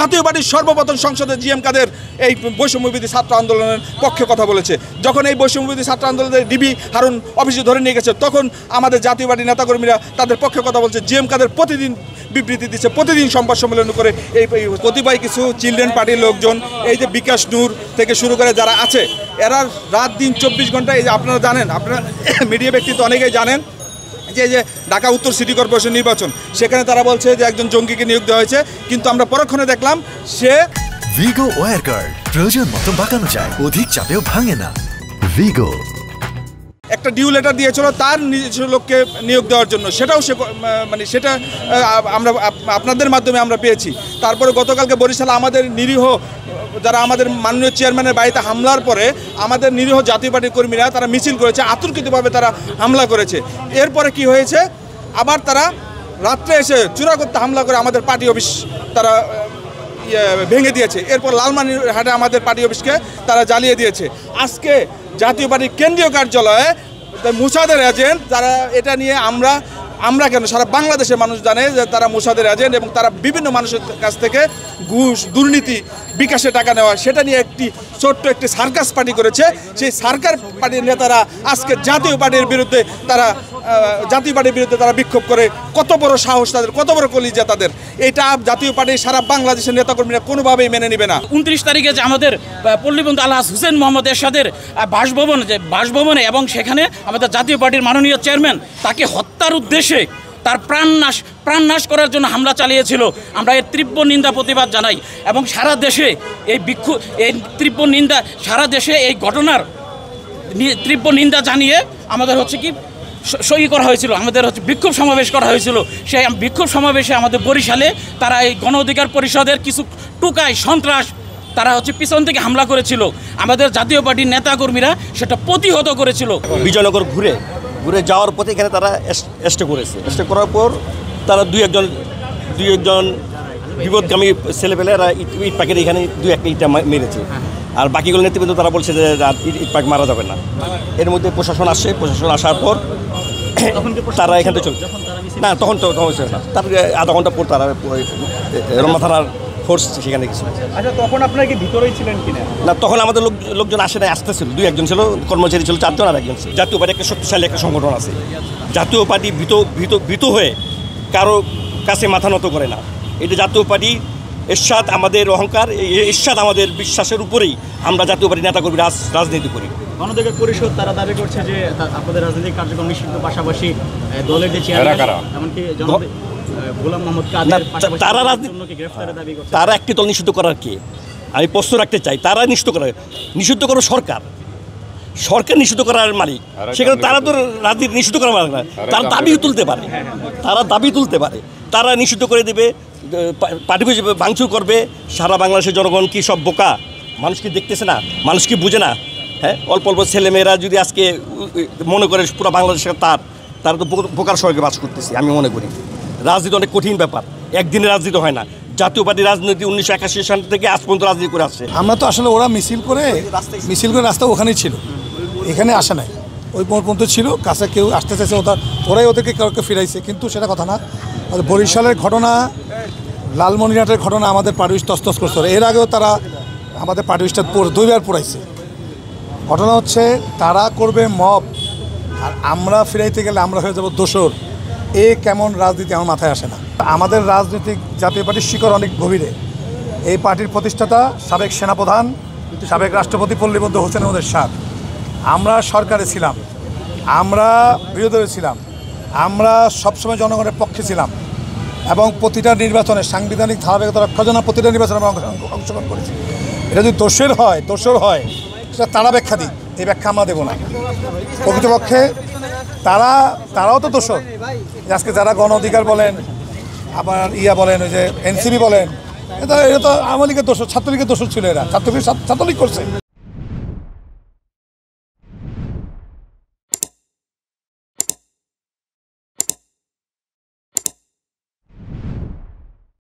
জাতীয় পার্টির সর্বপ্রথম সংসদে জিএম কাদের এই বৈষম্যবিরোধী ছাত্র আন্দোলনের পক্ষে কথা বলেছে। যখন এই বৈষম্যবিরোধী ছাত্র আন্দোলনের ডিবি হারুন অফিসে ধরে নিয়ে গেছে, তখন আমাদের জাতীয় পার্টির নেতাকর্মীরা তাদের পক্ষে কথা বলছে। জিএম কাদের প্রতিদিন বিবৃতি দিচ্ছে, প্রতিদিন সংবাদ সম্মেলন করে এই কতিপয় কিছু চিলড্রেন পার্টির লোকজন, এই যে বিকাশ নূর থেকে শুরু করে যারা আছে, এরা রাত দিন 24 ঘন্টা, এই যে আপনারা জানেন, আপনারা মিডিয়া ব্যক্তি তো অনেকেই জানেন যে ঢাকা উত্তর সিটি কর্পোরেশন নির্বাচন, সেখানে তারা বলছে যে একজন জঙ্গিকে নিয়োগ দেওয়া হয়েছে, কিন্তু আমরা পরক্ষণে দেখলাম সে ভিগো ওয়্যার গার্ড প্রয়োজন মতো বাঁকানো যায়, অধিক চাপেও ভাঙে না। ভিগো একটা ডিউ লেটার দিয়েছিল তার নিজস্ব লোককে নিয়োগ দেওয়ার জন্য, সেটাও সে মানে সেটা আমরা আপনাদের মাধ্যমে আমরা পেয়েছি। তারপরে গতকালকে বরিশালে আমাদের নিরীহ যারা আমাদের মাননীয় চেয়ারম্যানের বাড়িতে হামলার পরে আমাদের নিরীহ জাতীয় পার্টির কর্মীরা তারা মিছিল করেছে, আতঙ্কিতভাবে তারা হামলা করেছে। এরপরে কি হয়েছে, আবার তারা রাত্রে এসে চূড়া করতে হামলা করে আমাদের পার্টি অফিস তারা ভেঙে দিয়েছে। এরপর লালমানিরহাটে আমাদের পার্টি অফিসকে তারা জ্বালিয়ে দিয়েছে। আজকে জাতীয় পার্টির কেন্দ্রীয় কার্যালয়ে মোসাদের এজেন্ট, যারা এটা নিয়ে আমরা কেন সারা বাংলাদেশের মানুষ জানে যে তারা মোসাদের এজেন্ট, এবং তারা বিভিন্ন মানুষের কাছ থেকে ঘুষ, দুর্নীতি, বিকাশে টাকা নেওয়া, সেটা নিয়ে ছোট্ট একটি সার্কাস পার্টি করেছে। সেই সার্কাস পার্টির নেতারা আজকে জাতীয় পার্টির বিরুদ্ধে তারা বিক্ষোভ করে। কত বড় সাহস তাদের, কত বড় কলিজা তাদের! এটা জাতীয় পার্টির সারা বাংলাদেশের নেতাকর্মীরা কোনোভাবেই মেনে নেবে না। 29 তারিখে যে আমাদের পল্লীবন্ধু আলহাজ হুসেন মোহাম্মদ এরশাদের বাসভবনে এবং সেখানে আমাদের জাতীয় পার্টির মাননীয় চেয়ারম্যান তাকে হত্যার উদ্দেশ্যে তার প্রাণনাশ করার জন্য হামলা চালিয়েছিল। আমরা এর তীব্র নিন্দা প্রতিবাদ জানাই, এবং সারা দেশে এই তীব্র নিন্দা, সারা দেশে এই ঘটনার তীব্র নিন্দা জানিয়ে আমাদের সই করা হয়েছিল, আমাদের বিক্ষোভ সমাবেশ করা হয়েছিল। সেই বিক্ষোভ সমাবেশে আমাদের বরিশালে তারা এই গণ অধিকার পরিষদের কিছু টুকাই সন্ত্রাস তারা পিছন থেকে হামলা করেছিল। আমাদের জাতীয় পার্টির নেতাকর্মীরা সেটা প্রতিহত করেছিল। বিজয়নগর ঘুরে যাওয়ার পথে এখানে তারা স্টে করেছে। স্টে করার পর তারা দুই একজন বিপদগামী ছেলেপেলেরা ইট পাখির এখানে একটা ইটটা মেরেছে, আর বাকিগুলো নেতৃবৃন্দ তারা বলছে যে ইট পাখি মারা যাবে না। এর মধ্যে প্রশাসন আসার পর তারা এখান থেকে না, তখন না, তার আধা ঘন্টা পর তারা রমনা থানার ফোর্স সেখানে কিছু। আচ্ছা, তখন আপনারা কি ভিতরেই ছিলেন কিনা? না, তখন আমাদের লোকজন আসে নাই, আসতেছিল। 2-1 ছিল, কর্মচারী ছিল 4 জন, আর 1 জন ছিল। জাতীয় পার্টি একটা শক্তিশালী একটা সংগঠন আছে। জাতীয় পার্টি ভীত হয়ে কারো কাছে মাথা নত করে না। এটা জাতীয় পার্টি এরশাদ আমাদের অহংকার, এরশাদ আমাদের বিশ্বাসের উপরেই আমরা জাতীয় পার্টি নেতাকর্মী রাজনীতি করি। গণঅধিকার পরিষদ তারা দাবি করছে যে আপনাদের রাজনৈতিক কার্যক্রম নিষিদ্ধ, পাশাপাশি দলের যে চেয়ারম্যান এমনকি গোলাম মোহাম্মদ কাদের তারা একটি দল নিষিদ্ধ করার কি আমি প্রশ্ন রাখতে চাই। তারা নিষিদ্ধ করো সরকার নিষিদ্ধ করার মালিক, সেখানে তারা তো রাজনীতি নিষিদ্ধ করার মালিক না। তারা দাবি তুলতে পারে, তারা নিষিদ্ধ করে দেবে, পার্টি ভাঙচুর করবে। সারা বাংলাদেশের জনগণ কি সব বোকা? মানুষ কি দেখতেছে না? মানুষ কি বুঝে না? হ্যাঁ, অল্প ছেলেমেয়েরা যদি আজকে মনে করে পুরো বাংলাদেশের তারা তো বোকার স্বর্গে বাস করতেছে। আমি মনে করি রাজনীতি অনেক কঠিন ব্যাপার, একদিনে রাজনীতি হয় না। জাতীয় পার্টি রাজনীতি 1981 সাল থেকে আজ পর্যন্ত রাজনীতি করে আসছে। আমরা তো আসলে ওরা মিছিল করে রাস্তা ওখানেই ছিল, এখানে আসে নাই, ওই পর্যন্ত ছিল। কাছে কেউ আসতে চাইছে, ওরাই ওদেরকে কাউকে ফিরাইছে, কিন্তু সেটা কথা না। বরিশালের ঘটনা, লালমনিরহাটের ঘটনা আমাদের পার্টি তস্তস করছে। এর আগেও তারা আমাদের পার্টি 2বার পোড়াইছে। ঘটনা হচ্ছে তারা করবে মব, আর আমরা ফিরাইতে গেলে আমরা হয়ে যাব দোসর। কেমন রাজনীতি আমার মাথায় আসে না। আমাদের রাজনৈতিক জাতীয় পার্টির শিকড় অনেক গভীরে। এই পার্টির প্রতিষ্ঠাতা সাবেক সেনাপ্রধান, সাবেক রাষ্ট্রপতি পল্লীবন্ধু হোসেন এরশাদ। আমরা সরকারে ছিলাম, আমরা বিরোধী ছিলাম, আমরা সবসময় জনগণের পক্ষে ছিলাম, এবং প্রতিটা নির্বাচনে সাংবিধানিক ধারাবাহিকতা রক্ষার জন্য প্রতিটা নির্বাচনে আমরা অংশগ্রহণ করেছি। এটা যদি দোষর হয় সেটা তারা ব্যাখ্যা দিক, এই ব্যাখ্যা আমরা দেবো না। প্রকৃতপক্ষে তারাও তো দোষর। আজকে যারা গণ অধিকার বলেন, আবার বলেন, ওই যে এনসিপি বলেন, এটা তো আওয়ামী লীগের দোষর, ছাত্রলীগের দোষর ছিল। এরা ছাত্রলীগ করছে।